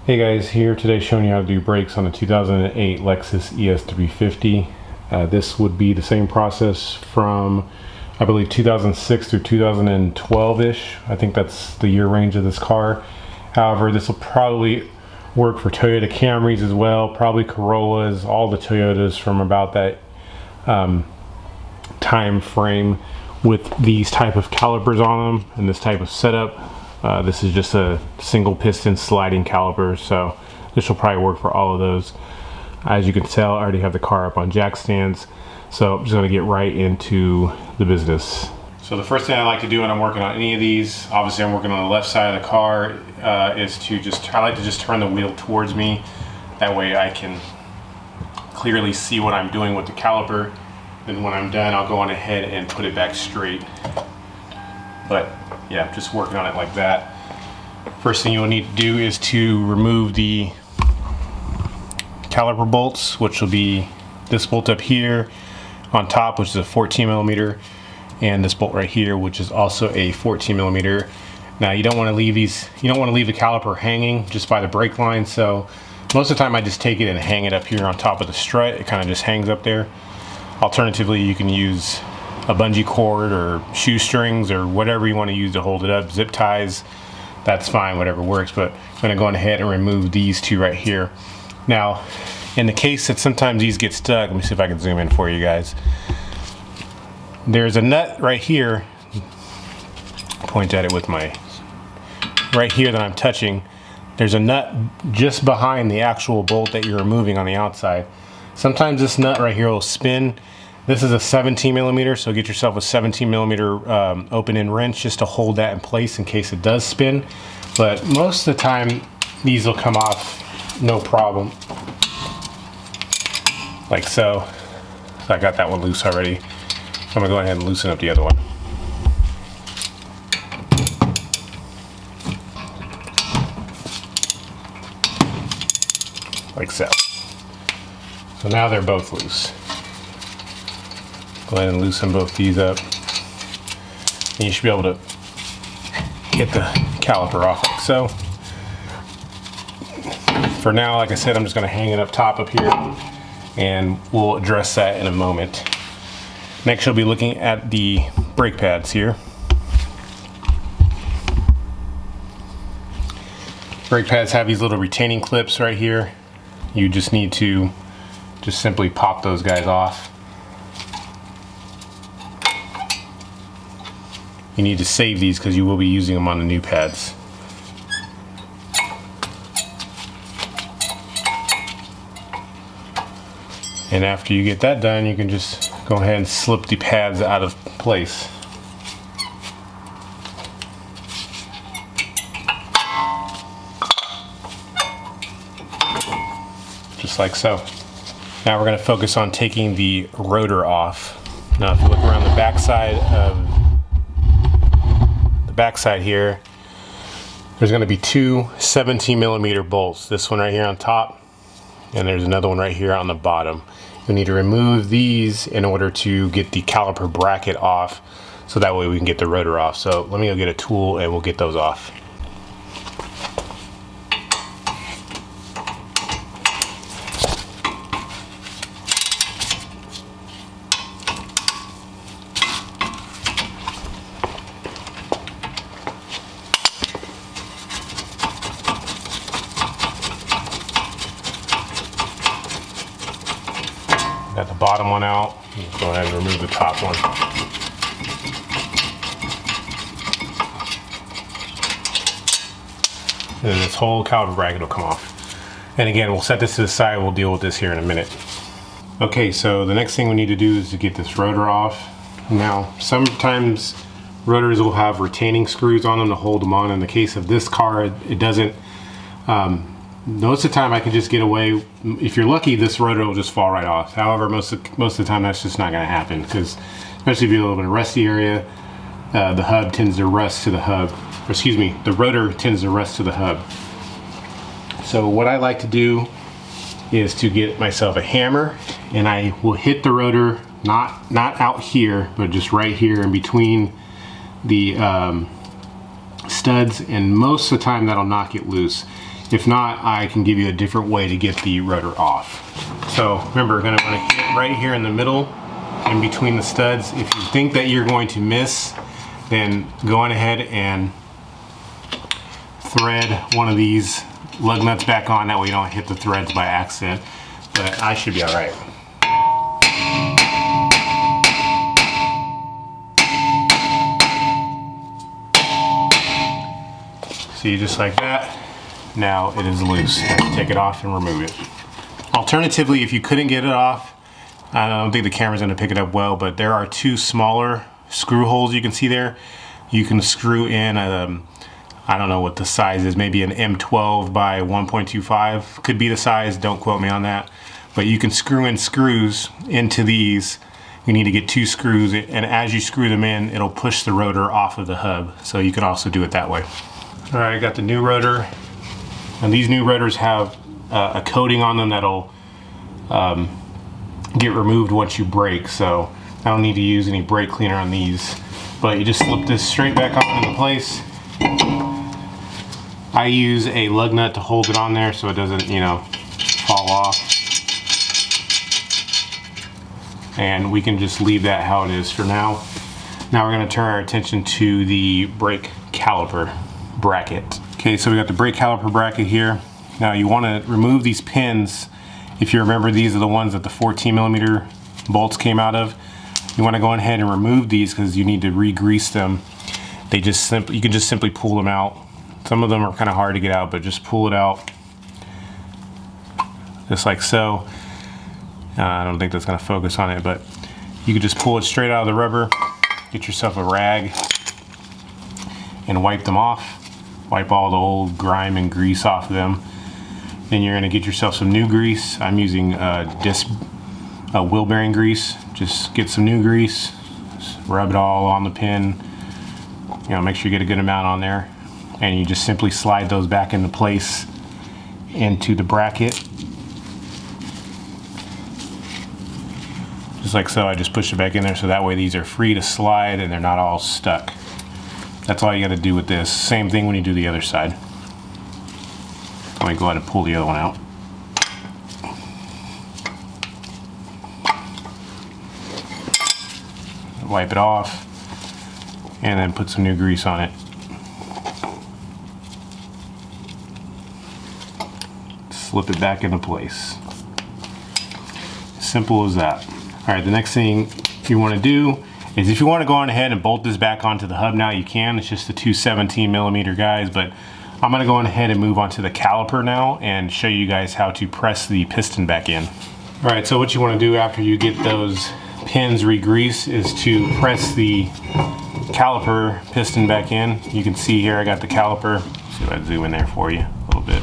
Hey guys, here today showing you how to do brakes on the 2008 Lexus ES350. This would be the same process from, I believe, 2006 through 2012-ish. I think that's the year range of this car. However, this will probably work for Toyota Camrys as well, probably Corollas, all the Toyotas from about that time frame with these type of calipers on them and this type of setup. This is just a single piston sliding caliper, so this will probably work for all of those. As you can tell, I already have the car up on jack stands, so I'm just going to get right into the business. So the first thing I like to do when I'm working on any of these, obviously I'm working on the left side of the car, is to I like to just turn the wheel towards me. That way I can clearly see what I'm doing with the caliper. Then when I'm done, I'll go on ahead and put it back straight. But yeah, just working on it like that. First thing you'll need to do is to remove the caliper bolts, which will be this bolt up here on top, which is a 14 millimeter, and this bolt right here, which is also a 14 millimeter. Now you don't want to leave these, you don't want to leave the caliper hanging just by the brake line, so most of the time I just take it and hang it up here on top of the strut. It kind of just hangs up there. Alternatively, you can use a bungee cord or shoestrings or whatever you want to use to hold it up, zip ties, that's fine, whatever works. But I'm going to go ahead and remove these two right here. Now, in the case that sometimes these get stuck, let me see if I can zoom in for you guys. There's a nut right here, point at it with my, right here that I'm touching. There's a nut just behind the actual bolt that you're removing on the outside. Sometimes this nut right here will spin. This is a 17 millimeter, so get yourself a 17 millimeter open-end wrench just to hold that in place in case it does spin. But most of the time, these will come off no problem. Like so. So I got that one loose already. I'm gonna go ahead and loosen up the other one. Like so. So now they're both loose. Go ahead and loosen both these up. And you should be able to get the caliper off like so. For now, like I said, I'm just going to hang it up top up here, and we'll address that in a moment. Next, you'll be looking at the brake pads here. Brake pads have these little retaining clips right here. You just need to just simply pop those guys off. You need to save these because you will be using them on the new pads. And after you get that done, you can just go ahead and slip the pads out of place. Just like so. Now we're going to focus on taking the rotor off. Now if you look around the backside of backside here, there's going to be two 17 millimeter bolts. This one right here on top, and there's another one right here on the bottom. You need to remove these in order to get the caliper bracket off, so that way we can get the rotor off. So let me go get a tool and we'll get those off. Got the bottom one out. Let's go ahead and remove the top one. And then this whole caliper bracket will come off. And again, we'll set this to the side. We'll deal with this here in a minute. Okay, so the next thing we need to do is to get this rotor off. Now, sometimes rotors will have retaining screws on them to hold them on. In the case of this car, it doesn't. Most of the time I can just get away. If you're lucky, this rotor will just fall right off. However, most of the time that's just not going to happen, because especially if you're a little bit of a rusty area, the hub tends to rust to the hub. Or excuse me, the rotor tends to rust to the hub. So what I like to do is to get myself a hammer, and I will hit the rotor not out here, but just right here in between the studs, and most of the time that'll knock it loose. If not, I can give you a different way to get the rotor off. So remember, we're gonna hit right here in the middle, in between the studs. If you think that you're going to miss, then go on ahead and thread one of these lug nuts back on. That way you don't hit the threads by accident. But I should be all right. See, just like that. Now it is loose. Take it off and remove it. Alternatively, if you couldn't get it off, I don't think the camera's gonna pick it up well, but there are two smaller screw holes you can see there. You can screw in, I don't know what the size is, maybe an M12 by 1.25 could be the size, don't quote me on that. But you can screw in screws into these. You need to get two screws, and as you screw them in, it'll push the rotor off of the hub. So you can also do it that way. All right, I got the new rotor. And these new rotors have a coating on them that'll get removed once you brake. So I don't need to use any brake cleaner on these. But you just slip this straight back on into place. I use a lug nut to hold it on there so it doesn't, you know, fall off. And we can just leave that how it is for now. Now we're going to turn our attention to the brake caliper bracket. Okay, so we got the brake caliper bracket here. Now you want to remove these pins. If you remember, these are the ones that the 14mm bolts came out of. You want to go ahead and remove these because you need to re-grease them. You can just simply pull them out. Some of them are kind of hard to get out, but just pull it out just like so. I don't think that's going to focus on it, but you can just pull it straight out of the rubber. Get yourself a rag and wipe them off. Wipe all the old grime and grease off of them. Then you're going to get yourself some new grease. I'm using wheel bearing grease. Just get some new grease, just rub it all on the pin. You know, make sure you get a good amount on there, and you just simply slide those back into place into the bracket. Just like so. I just push it back in there so that way these are free to slide and they're not all stuck. That's all you got to do with this. Same thing when you do the other side. Let me go ahead and pull the other one out. Wipe it off and then put some new grease on it. Slip it back into place. Simple as that. All right, the next thing you want to do is if you want to go on ahead and bolt this back onto the hub now, you can. It's just the two 17mm guys, but I'm going to go on ahead and move on to the caliper now and show you guys how to press the piston back in. All right, so what you want to do after you get those pins re-greased is to press the caliper piston back in. You can see here I got the caliper. Let's see if I zoom in there for you a little bit.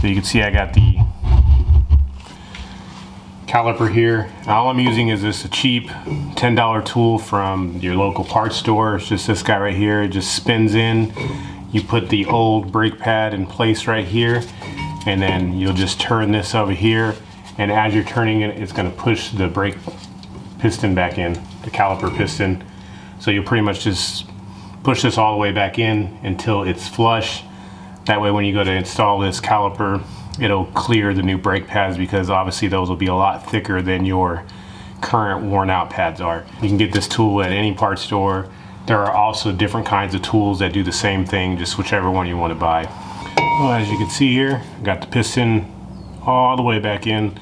So you can see I got the caliper here. All I'm using is this a cheap $10 tool from your local parts store. It's just this guy right here. It just spins in. You put the old brake pad in place right here, and then you'll just turn this over here, and as you're turning it, it's going to push the brake piston back in, the caliper piston. So you'll pretty much just push this all the way back in until it's flush. That way when you go to install this caliper, it'll clear the new brake pads, because obviously those will be a lot thicker than your current worn out pads are. You can get this tool at any parts store. There are also different kinds of tools that do the same thing, just whichever one you want to buy. Well, as you can see here, I got the piston all the way back in.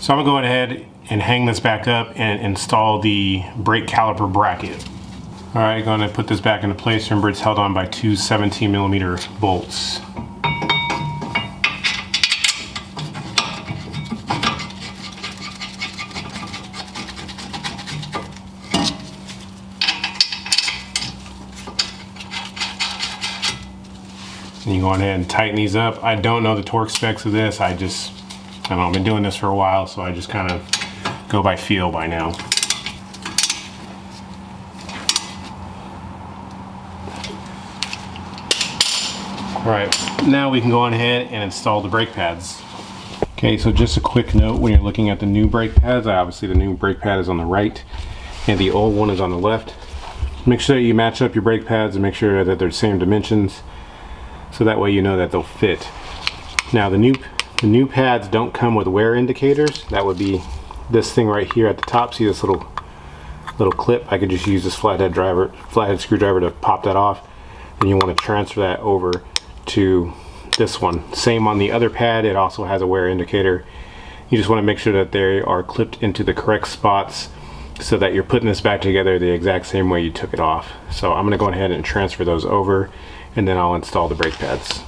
So I'm gonna go ahead and hang this back up and install the brake caliper bracket. All right, going to put this back into place. Remember, it's held on by two 17mm bolts. And you go ahead and tighten these up. I don't know the torque specs of this. I don't know, I've been doing this for a while, so I just kind of go by feel by now. All right, now we can go on ahead and install the brake pads. Okay, so just a quick note when you're looking at the new brake pads, obviously the new brake pad is on the right and the old one is on the left. Make sure that you match up your brake pads and make sure that they're the same dimensions, so that way you know that they'll fit. Now the new pads don't come with wear indicators. That would be this thing right here at the top. See this little clip? I could just use this flathead screwdriver to pop that off. And you want to transfer that over to this one. Same on the other pad, it also has a wear indicator. You just want to make sure that they are clipped into the correct spots so that you're putting this back together the exact same way you took it off. So I'm going to go ahead and transfer those over, and then I'll install the brake pads.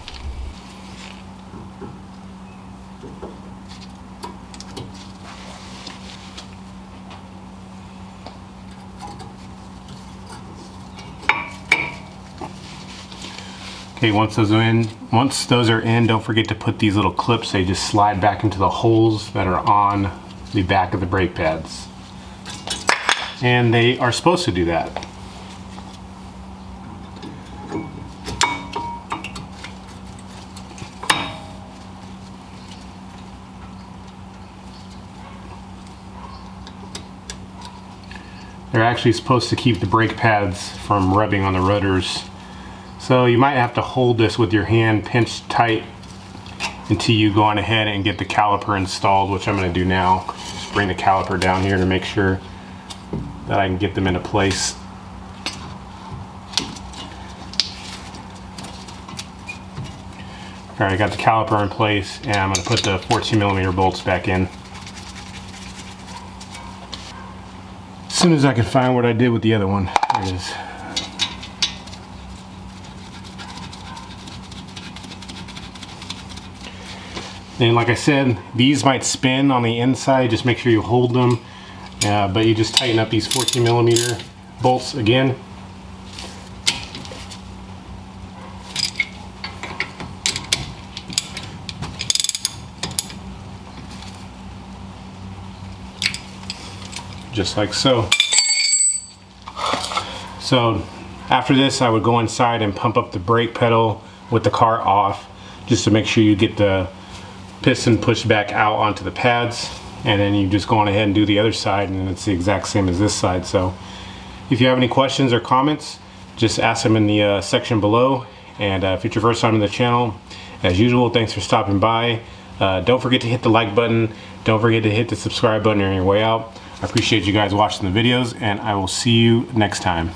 Okay, once those are in, don't forget to put these little clips. They just slide back into the holes that are on the back of the brake pads. And they are supposed to do that. They're actually supposed to keep the brake pads from rubbing on the rotors. So you might have to hold this with your hand pinched tight until you go on ahead and get the caliper installed, which I'm going to do now. Just bring the caliper down here to make sure that I can get them into place. Alright, I got the caliper in place, and I'm going to put the 14mm bolts back in. As soon as I can find what I did with the other one. There it is. And like I said, these might spin on the inside. Just make sure you hold them. But you just tighten up these 14mm bolts again. Just like so. So after this, I would go inside and pump up the brake pedal with the car off, just to make sure you get the piston pushed back out onto the pads. And then you just go on ahead and do the other side, and it's the exact same as this side. So if you have any questions or comments, just ask them in the section below. And if it's your first time on the channel, as usual, thanks for stopping by. Don't forget to hit the like button. Don't forget to hit the subscribe button on your way out. I appreciate you guys watching the videos, and I will see you next time.